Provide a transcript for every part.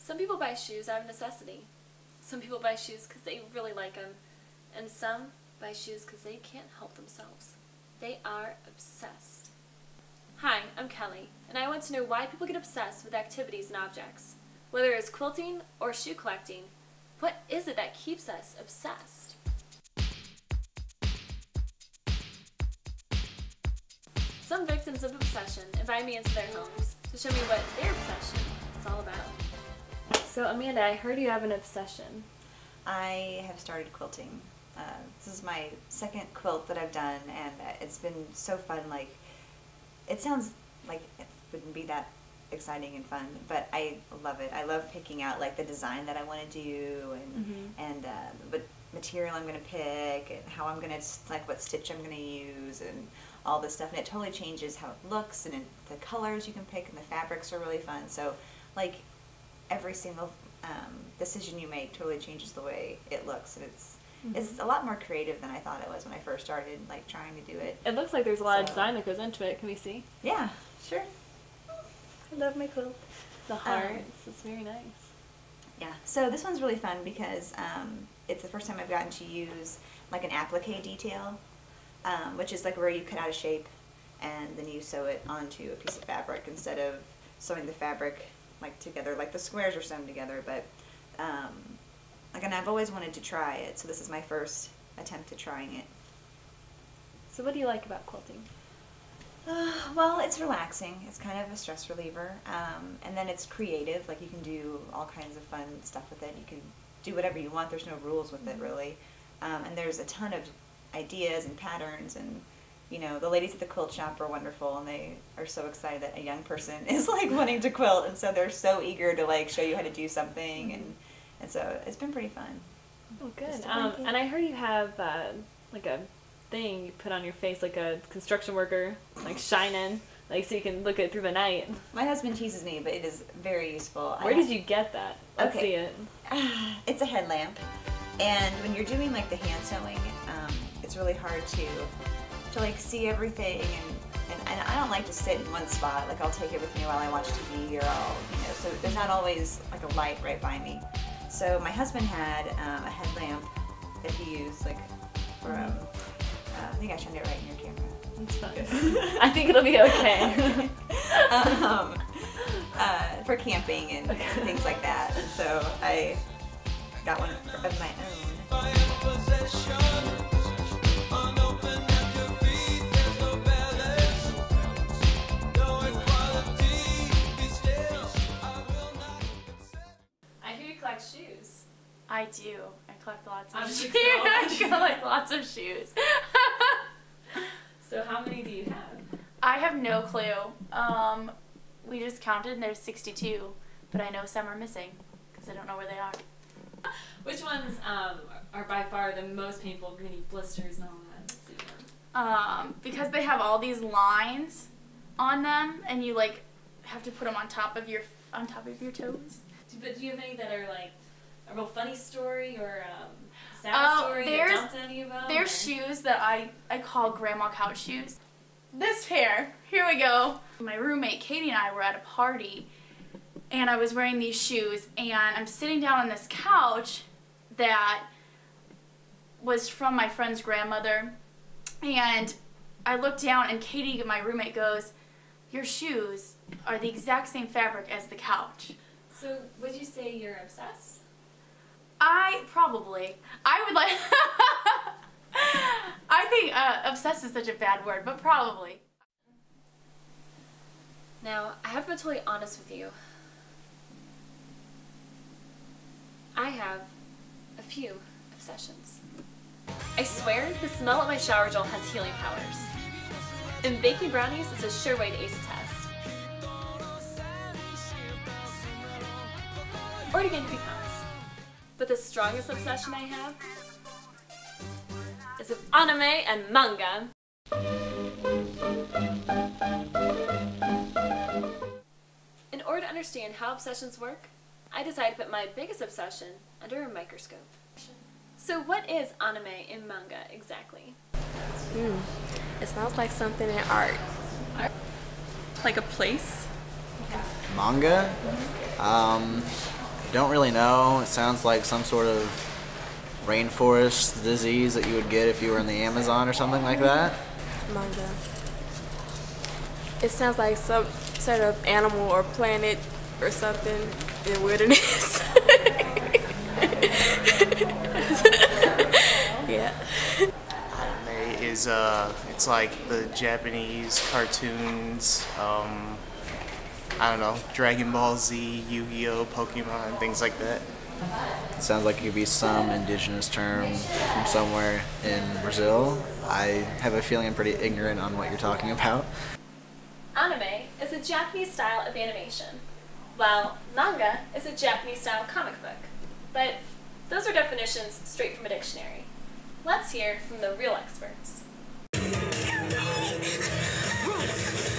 Some people buy shoes out of necessity. Some people buy shoes because they really like them. And some buy shoes because they can't help themselves. They are obsessed. Hi, I'm Kelly, and I want to know why people get obsessed with activities and objects. Whether it's quilting or shoe collecting, what is it that keeps us obsessed? Some victims of obsession invite me into their homes to show me what their obsession is all about. So Amanda, I heard you have an obsession. I have started quilting. This is my second quilt that I've done, and it's been so fun. Like, it sounds like it wouldn't be that exciting and fun, but I love it. I love picking out like the design that I want to do, and what material I'm going to pick, and how I'm going to, like, what stitch I'm going to use, and all this stuff. And it totally changes how it looks, and the colors you can pick, and the fabrics are really fun. So, like, every single decision you make totally changes the way it looks, and it's a lot more creative than I thought it was when I first started, like, trying to do it. It looks like there's a lot of design that goes into it. Can we see? Yeah, sure. I love my quilt. The hearts. It's very nice. Yeah. So this one's really fun because it's the first time I've gotten to use like an applique detail, which is like where you cut out a shape and then you sew it onto a piece of fabric instead of sewing the fabric like together, like the squares are sewn together. But and I've always wanted to try it, so this is my first attempt at trying it. So what do you like about quilting? Well, it's relaxing. It's kind of a stress reliever, and then it's creative. Like, you can do all kinds of fun stuff with it. You can do whatever you want. There's no rules with it, really. And there's a ton of ideas and patterns, and you know, the ladies at the quilt shop are wonderful, and they are so excited that a young person is like wanting to quilt, and so they're so eager to like show you how to do something, and so it's been pretty fun. Oh, good. And I heard you have like a thing you put on your face, like a construction worker, like shining, like so you can look at it through the night. My husband teases me, but it is very useful. Where did you get that? Let's see it. It's a headlamp, and when you're doing like the hand sewing, it's really hard to like see everything, and I don't like to sit in one spot. Like, I'll take it with me while I watch TV, or I'll, you know, so there's not always like a light right by me. So my husband had a headlamp that he used, like, for I think I shined it right in your camera. It's fine. I think it'll be okay. For camping and things like that. And so I got one of my own. I hear you collect shoes. I do. I collect lots of shoes. I collect lots of shoes. So how many do you have? I have no clue. We just counted and there's 62, but I know some are missing because I don't know where they are. Which ones are by far the most painful, many blisters and all that? Because they have all these lines on them, and you like have to put them on top of your toes. But do you have any that are like a real funny story or sad story that jumped on you about? There's shoes that I call grandma couch shoes. This pair, here we go. My roommate Katie and I were at a party, and I was wearing these shoes, and I'm sitting down on this couch that was from my friend's grandmother, and I look down, and Katie, my roommate, goes, "Your shoes are the exact same fabric as the couch." So would you say you're obsessed? I would like, I think obsessed is such a bad word, but probably. Now, I have to be totally honest with you. I have a few obsessions. I swear the smell of my shower gel has healing powers. And baking brownies is a sure way to ace a test. Or to gain 3 pounds. But the strongest obsession I have is with anime and manga. In order to understand how obsessions work, I decided to put my biggest obsession under a microscope. So what is anime and manga exactly? It sounds like something in art. Like a place? Manga? Don't really know. It sounds like some sort of rainforest disease that you would get if you were in the Amazon or something like that. Manga. It sounds like some sort of animal or planet or something in the wilderness. Yeah. Anime is it's like the Japanese cartoons, I don't know, Dragon Ball Z, Yu-Gi-Oh, Pokemon, things like that. It sounds like it could be some indigenous term from somewhere in Brazil. I have a feeling I'm pretty ignorant on what you're talking about. Anime is a Japanese style of animation, while manga is a Japanese style comic book. But those are definitions straight from a dictionary. Let's hear from the real experts.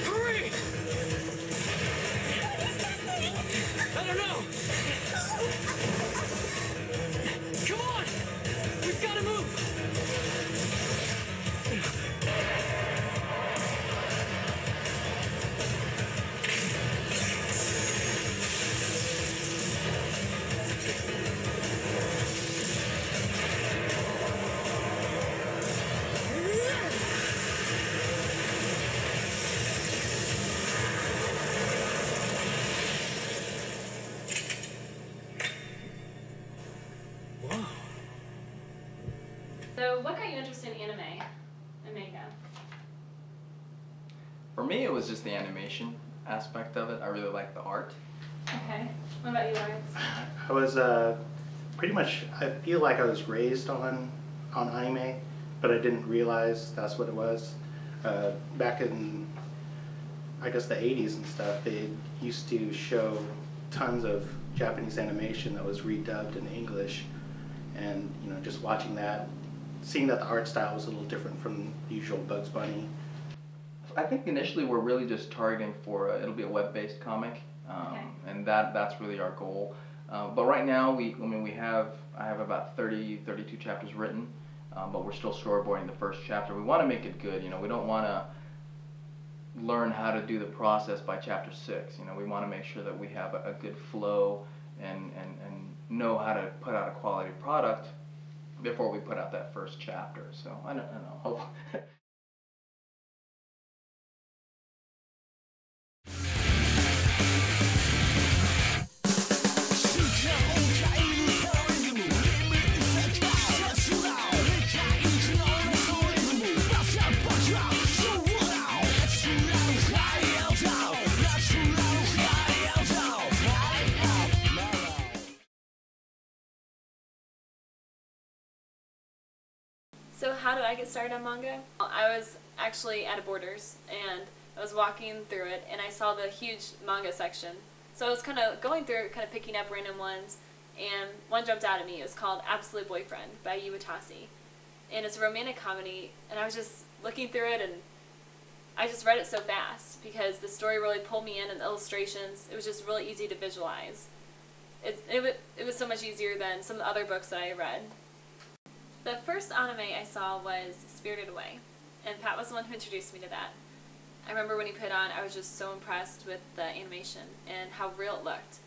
Hurry! I don't know. Come on! We've got to move! So what got you interested in anime and manga? For me, it was just the animation aspect of it. I really like the art. Okay. What about you, Lawrence? I was pretty much, I feel like I was raised on anime, but I didn't realize that's what it was. Back in, I guess, the 80s and stuff, they used to show tons of Japanese animation that was redubbed in English, and you know, just watching that, seeing that the art style was a little different from the usual Bugs Bunny. I think initially we're really just targeting for it'll be a web-based comic, Okay. and that's really our goal. But right now I have about 32 chapters written, but we're still storyboarding the first chapter. We want to make it good. You know, we don't want to learn how to do the process by chapter 6. You know, we want to make sure that we have a good flow and know how to put out a quality product before we put out that first chapter. So I don't know. So how did I get started on manga? I was actually at a Borders, and I was walking through it, and I saw the huge manga section. So I was kind of going through it, kind of picking up random ones, and one jumped out at me. It was called Absolute Boyfriend by Iwatase. And it's a romantic comedy, and I was just looking through it, and I just read it so fast because the story really pulled me in, and the illustrations, it was just really easy to visualize. It was so much easier than some of the other books that I read. The first anime I saw was Spirited Away, and Pat was the one who introduced me to that. I remember when he put on, I was just so impressed with the animation and how real it looked.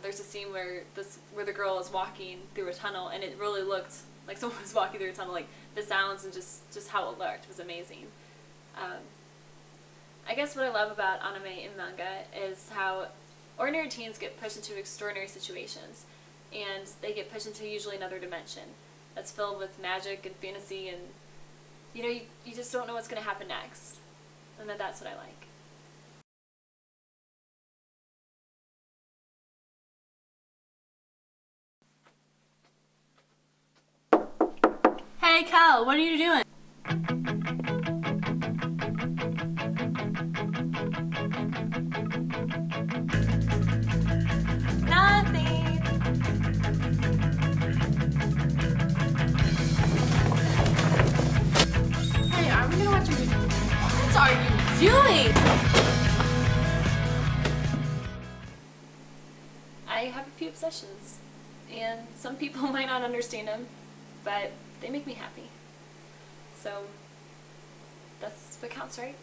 There's a scene where the girl is walking through a tunnel, and it really looked like someone was walking through a tunnel. Like the sounds and just how it looked was amazing. I guess what I love about anime and manga is how ordinary teens get pushed into extraordinary situations, and they get pushed into usually another dimension that's filled with magic and fantasy, and you know, you just don't know what's going to happen next, and that's what I like. Hey, Cal, what are you doing? Nothing. Hey, are we gonna watch a movie? What are you doing? I have a few obsessions, and some people might not understand them, but they make me happy. So that's what counts, right?